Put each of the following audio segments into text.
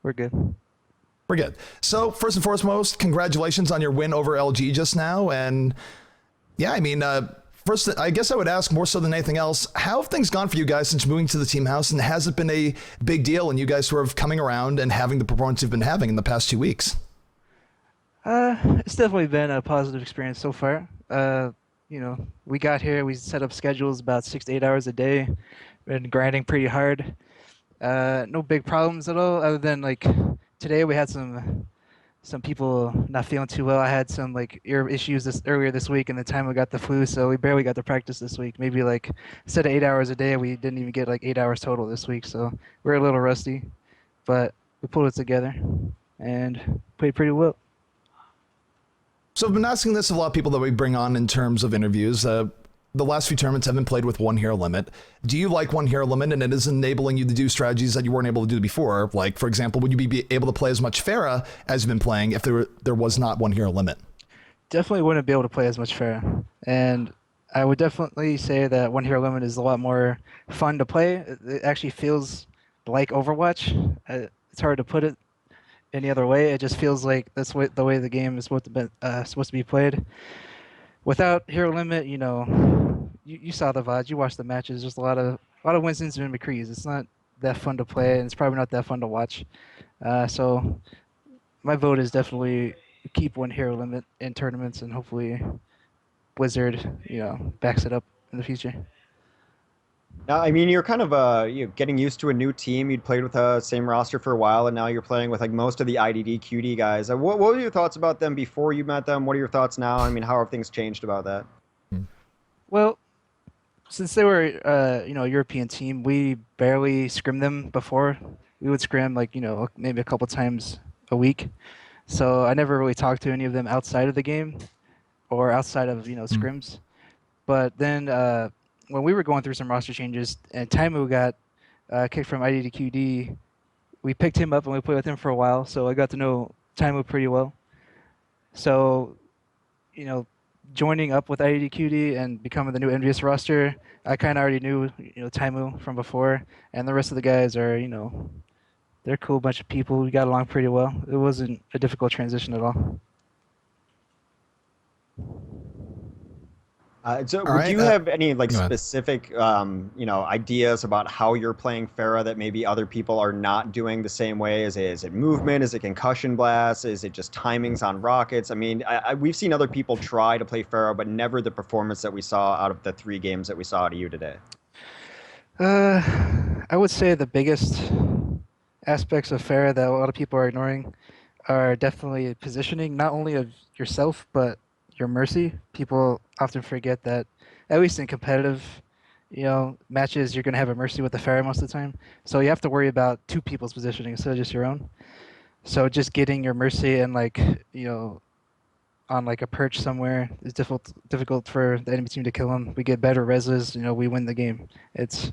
We're good. We're good. So first and foremost, congratulations on your win over LG just now. And yeah, I mean, first, I guess I would ask more so than anything else, how have things gone for you guys since moving to the team house? And has it been a big deal and you guys sort of coming around and having the performance you've been having in the past 2 weeks? It's definitely been a positive experience so far. We got here, we set up schedules about 6 to 8 hours a day, been grinding pretty hard. No big problems at all, other than like today we had some people not feeling too well. I had some like ear issues earlier this week, and the time we got the flu, so we barely got to practice this week. Maybe like instead of 8 hours a day, we didn't even get like 8 hours total this week, so we're a little rusty, but we pulled it together and played pretty well. So I've been asking this of a lot of people that we bring on in terms of interviews. The last few tournaments have been played with one hero limit. Do you like one hero limit and it is enabling you to do strategies that you weren't able to do before? Like, for example, would you be able to play as much Pharah as you've been playing if there was not one hero limit? Definitely wouldn't be able to play as much Pharah, and I would definitely say that one hero limit is a lot more fun to play. It actually feels like Overwatch. It's hard to put it any other way. It just feels like the way the game is supposed to be played. Without hero limit, you saw the VODs, you watched the matches. There's a lot of Winstons and McCrees. It's not that fun to play, and it's probably not that fun to watch. So my vote is definitely keep one hero limit in tournaments, and hopefully Blizzard, backs it up in the future. Now, I mean, you're kind of getting used to a new team. You'd played with the same roster for a while, and now you're playing with like most of the IDD QD guys. What were your thoughts about them before you met them? What are your thoughts now? I mean, how have things changed about that? Well, since they were, a European team, we barely scrimmed them before. We would scrim like, maybe a couple times a week. So I never really talked to any of them outside of the game or outside of, scrims. But then when we were going through some roster changes and Taimu got kicked from ID to QD, we picked him up and we played with him for a while. So I got to know Taimu pretty well. So, joining up with IDQD and becoming the new EnVyUs roster, I kind of already knew, Taimu from before, and the rest of the guys are, they're a cool bunch of people. We got along pretty well. It wasn't a difficult transition at all. So All right, do you have any like go ahead. specific, ideas about how you're playing Pharah that maybe other people are not doing the same way? Is it movement? Is it concussion blasts? Is it just timings on rockets? I mean, we've seen other people try to play Pharah, but never the performance that we saw out of the 3 games that we saw out of you today. I would say the biggest aspects of Pharah that a lot of people are ignoring are definitely positioning, not only of yourself, but your Mercy. People often forget that, at least in competitive, matches, you're going to have a Mercy with the Pharah most of the time. So you have to worry about two people's positioning instead of just your own. So just getting your Mercy and on like a perch somewhere is difficult for the enemy team to kill him. We get better reses, we win the game. There's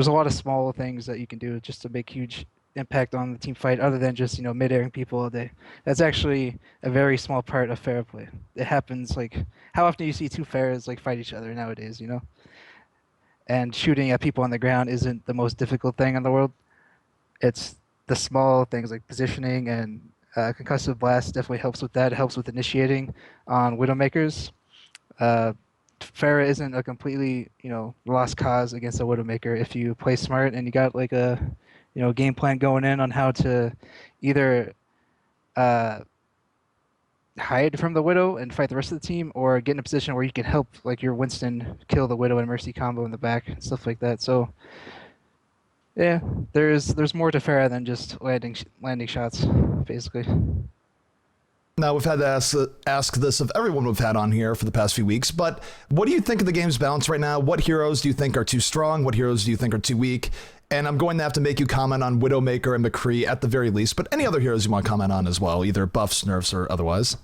a lot of small things that you can do just to make huge impact on the team fight other than just, mid-airing people all day. That's actually a very small part of Pharah play. It happens like, how often do you see two Pharahs like fight each other nowadays, And shooting at people on the ground isn't the most difficult thing in the world. It's the small things like positioning and concussive blast definitely helps with that. It helps with initiating on Widowmakers. Pharah isn't a completely, lost cause against a Widowmaker if you play smart and you got like a, game plan going in on how to either hide from the Widow and fight the rest of the team, or get in a position where you can help like your Winston kill the Widow and Mercy combo in the back and stuff like that. So yeah, there's more to Pharah than just landing shots, basically. Now, we've had to ask this of everyone we've had on here for the past few weeks, but what do you think of the game's balance right now? What heroes do you think are too strong? What heroes do you think are too weak? And I'm going to have to make you comment on Widowmaker and McCree at the very least, but any other heroes you want to comment on as well, either buffs, nerfs, or otherwise.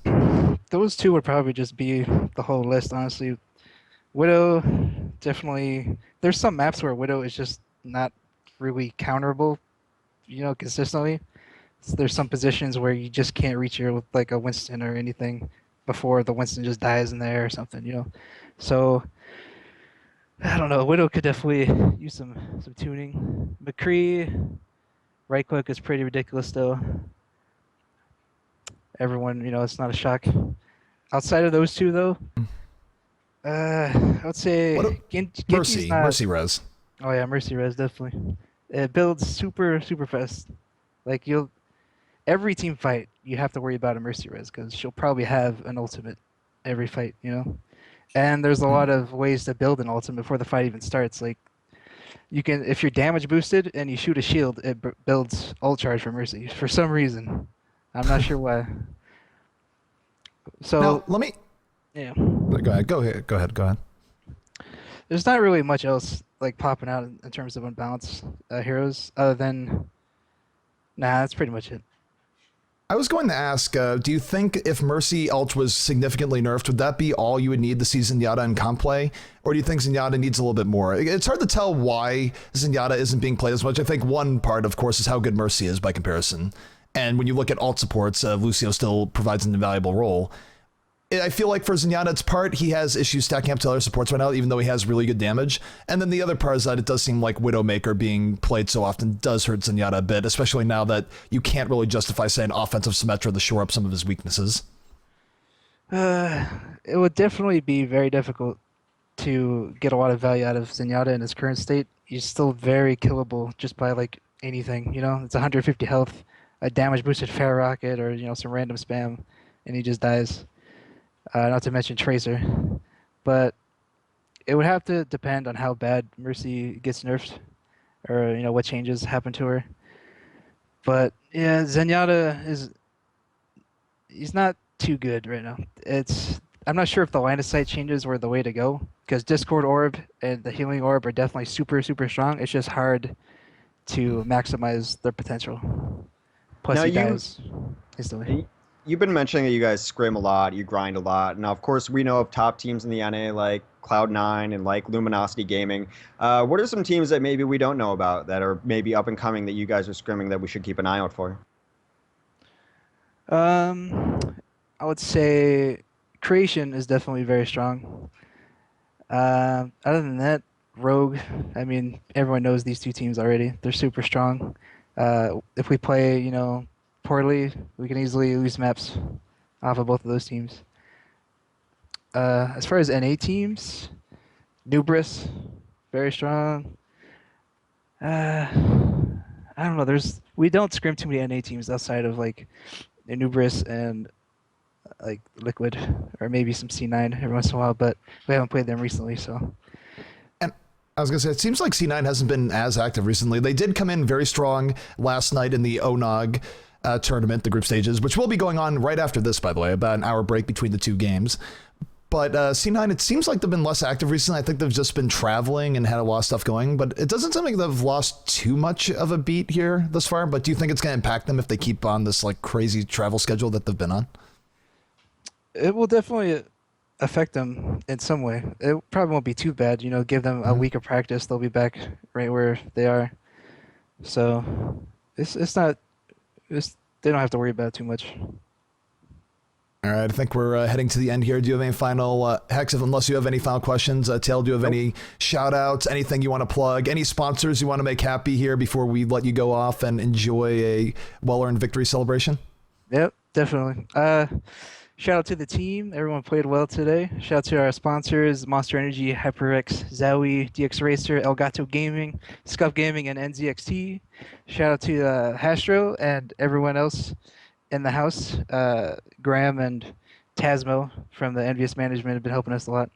Those two would probably just be the whole list, honestly. Widow, definitely. There's some maps where Widow is just not really counterable, consistently. So there's some positions where you just can't reach her with like a Winston or anything before the Winston just dies in there or something, So I don't know. Widow could definitely use some tuning. McCree, Right click is pretty ridiculous though. Everyone, it's not a shock. Outside of those two though, I would What say Genji's Mercy, not. Mercy Res. Oh yeah, Mercy Res definitely. It builds super super fast. Like you'll every team fight you have to worry about a Mercy Res because she'll probably have an ultimate every fight. And there's a lot of ways to build an ultimate before the fight even starts. Like you can, if you're damage boosted and you shoot a shield, it builds ult charge for Mercy for some reason. I'm not sure why. So Now, let me yeah, go ahead. Go ahead. Go ahead. Go ahead. there's not really much else like popping out in terms of unbalanced heroes other than nah. That's pretty much it. I was going to ask, do you think if Mercy ult was significantly nerfed, would that be all you would need to see Zenyatta in comp play? Or do you think Zenyatta needs a little bit more? It's hard to tell why Zenyatta isn't being played as much. I think one part, of course, is how good Mercy is by comparison. And when you look at alt supports, Lucio still provides an invaluable role. I feel like for Zenyatta's part, he has issues stacking up to other supports right now, even though he has really good damage. And then the other part is that it does seem like Widowmaker being played so often does hurt Zenyatta a bit, especially now that you can't really justify, say, an offensive Symmetra to shore up some of his weaknesses. Uh, it would definitely be very difficult to get a lot of value out of Zenyatta in his current state. He's still very killable just by like anything. It's 150 health, a damage boosted fair rocket, or some random spam, and he just dies. Not to mention Tracer, but it would have to depend on how bad Mercy gets nerfed, or what changes happen to her. But yeah, Zenyatta is he's not too good right now. I'm not sure if the line of sight changes were the way to go because Discord Orb and the Healing Orb are definitely super super strong. It's just hard to maximize their potential. Plus Now he you dies instantly. you've been mentioning that you guys scrim a lot, you grind a lot. Now, of course, we know of top teams in the NA like Cloud9 and like Luminosity Gaming. What are some teams that maybe we don't know about that are maybe up and coming that you guys are scrimming that we should keep an eye out for? Um, I would say Creation is definitely very strong. Other than that, Rogue. I mean, everyone knows these two teams already. They're super strong. If we play, poorly, we can easily lose maps off of both of those teams. As far as NA teams, Nubris, very strong. Uh, I don't know. We don't scrim too many NA teams outside of like Nubris and like Liquid or maybe some C9 every once in a while, but we haven't played them recently, so. And I was going to say, it seems like C9 hasn't been as active recently. They did come in very strong last night in the ONOG tournament, the group stages, which will be going on right after this, by the way, about an hour break between the two games. But C9, it seems like they've been less active recently. I think they've just been traveling and had a lot of stuff going, but it doesn't seem like they've lost too much of a beat here thus far. But do you think it's going to impact them if they keep on this like crazy travel schedule that they've been on? It will definitely affect them in some way. It probably won't be too bad, give them a week of practice, they'll be back right where they are. So it's not they don't have to worry about it too much. All right, I think we're heading to the end here. Do you have any final, Hex, unless you have any final questions, Tail, do you have any shout outs, anything you want to plug, any sponsors you want to make happy here before we let you go off and enjoy a well-earned victory celebration? Yep, definitely. Shout out to the team. Everyone played well today. Shout out to our sponsors, Monster Energy, HyperX, Zowie, DX Racer, Elgato Gaming, Scuff Gaming, and NZXT. Shout out to Hastro and everyone else in the house. Graham and Tasmo from the EnVyUs management have been helping us a lot.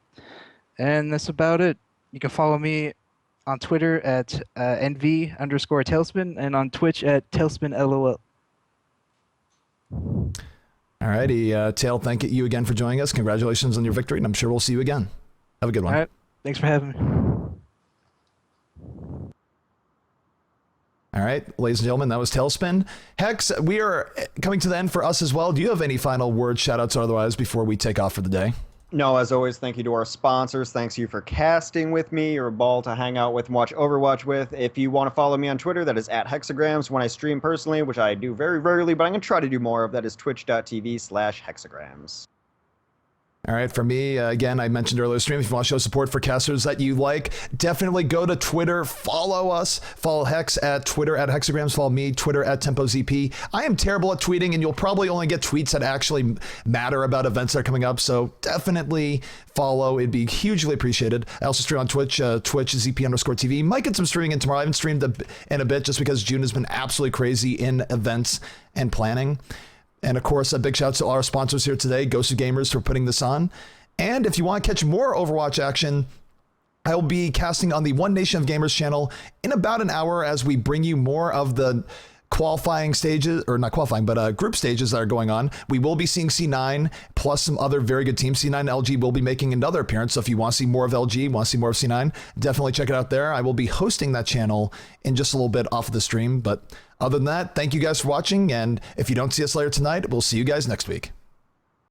And that's about it. You can follow me on Twitter at NV_Talespin and on Twitch at TalespinLOL. All righty, Tail, thank you again for joining us. Congratulations on your victory, and I'm sure we'll see you again. Have a good one. All right. Thanks for having me. All right, ladies and gentlemen, that was Talespin. Hex, we are coming to the end for us as well. Do you have any final words, shout-outs, or otherwise before we take off for the day? No, as always, thank you to our sponsors. Thanks you for casting with me. You're a ball to hang out with and watch Overwatch with. If you want to follow me on Twitter, that is at Hexagrams. When I stream personally, which I do very rarely, but I'm going to try to do more of, that is twitch.tv/hexagrams. All right, for me, again, I mentioned earlier stream, if you want to show support for casters that you like, definitely go to Twitter, follow us, follow Hex at Twitter at Hexagrams, follow me, Twitter at TempoZP. I am terrible at tweeting, and you'll probably only get tweets that actually matter about events that are coming up, so definitely follow. It'd be hugely appreciated. I also stream on Twitch, Twitch ZP_TV. Might get some streaming in tomorrow. I haven't streamed in a bit just because June has been absolutely crazy in events and planning. And of course, a big shout out to all our sponsors here today, GosuGamers, for putting this on. And if you want to catch more Overwatch action, I will be casting on the One Nation of Gamers channel in about an hour as we bring you more of the qualifying stages, or not qualifying, but group stages that are going on. We will be seeing C9 plus some other very good teams. C9 and LG will be making another appearance. So if you want to see more of LG, want to see more of C9, definitely check it out there. I will be hosting that channel in just a little bit off of the stream. But other than that, thank you guys for watching. And if you don't see us later tonight, we'll see you guys next week.